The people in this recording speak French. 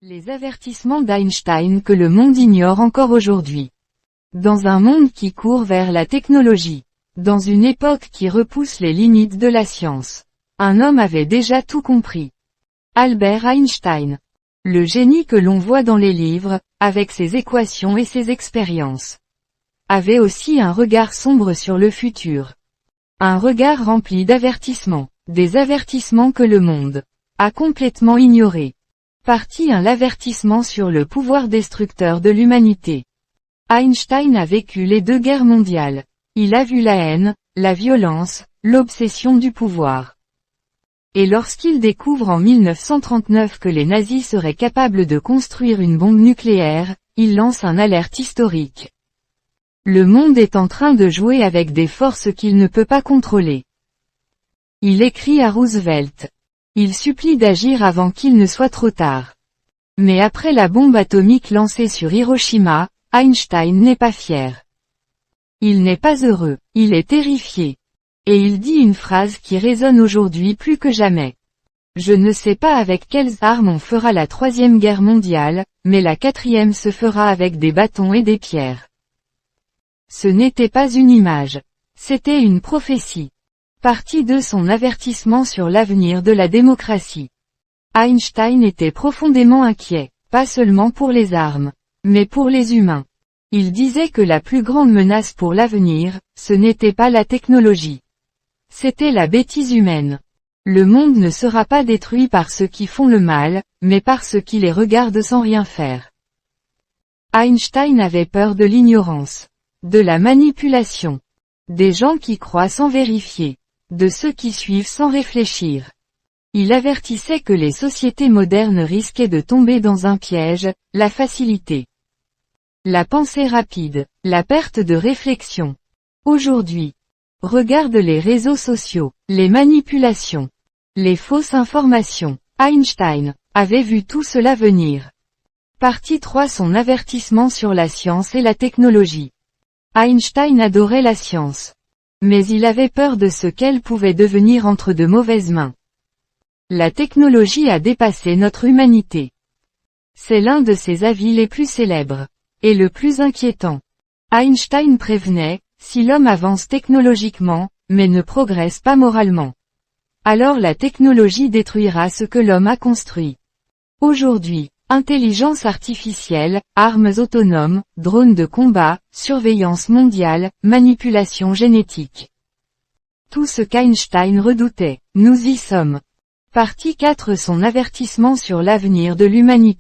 Les avertissements d'Einstein que le monde ignore encore aujourd'hui. Dans un monde qui court vers la technologie, dans une époque qui repousse les limites de la science, un homme avait déjà tout compris. Albert Einstein. Le génie que l'on voit dans les livres, avec ses équations et ses expériences, avait aussi un regard sombre sur le futur. Un regard rempli d'avertissements, des avertissements que le monde a complètement ignorés. Partie 1. L'avertissement sur le pouvoir destructeur de l'humanité. Einstein a vécu les deux guerres mondiales. Il a vu la haine, la violence, l'obsession du pouvoir. Et lorsqu'il découvre en 1939 que les nazis seraient capables de construire une bombe nucléaire, il lance un alerte historique. Le monde est en train de jouer avec des forces qu'il ne peut pas contrôler. Il écrit à Roosevelt. Il supplie d'agir avant qu'il ne soit trop tard. Mais après la bombe atomique lancée sur Hiroshima, Einstein n'est pas fier. Il n'est pas heureux, il est terrifié. Et il dit une phrase qui résonne aujourd'hui plus que jamais. Je ne sais pas avec quelles armes on fera la troisième guerre mondiale, mais la quatrième se fera avec des bâtons et des pierres. Ce n'était pas une image. C'était une prophétie. Partie 2. Son avertissement sur l'avenir de la démocratie. Einstein était profondément inquiet, pas seulement pour les armes, mais pour les humains. Il disait que la plus grande menace pour l'avenir, ce n'était pas la technologie. C'était la bêtise humaine. Le monde ne sera pas détruit par ceux qui font le mal, mais par ceux qui les regardent sans rien faire. Einstein avait peur de l'ignorance, de la manipulation, des gens qui croient sans vérifier, de ceux qui suivent sans réfléchir. Il avertissait que les sociétés modernes risquaient de tomber dans un piège, la facilité, la pensée rapide, la perte de réflexion. Aujourd'hui, regarde les réseaux sociaux, les manipulations, les fausses informations. Einstein avait vu tout cela venir. Partie 3. Son avertissement sur la science et la technologie. Einstein adorait la science. Mais il avait peur de ce qu'elle pouvait devenir entre de mauvaises mains. La technologie a dépassé notre humanité. C'est l'un de ses avis les plus célèbres. Et le plus inquiétant. Einstein prévenait, si l'homme avance technologiquement, mais ne progresse pas moralement, alors la technologie détruira ce que l'homme a construit. Aujourd'hui, intelligence artificielle, armes autonomes, drones de combat, surveillance mondiale, manipulation génétique. Tout ce qu'Einstein redoutait, nous y sommes. Partie 4. Son avertissement sur l'avenir de l'humanité.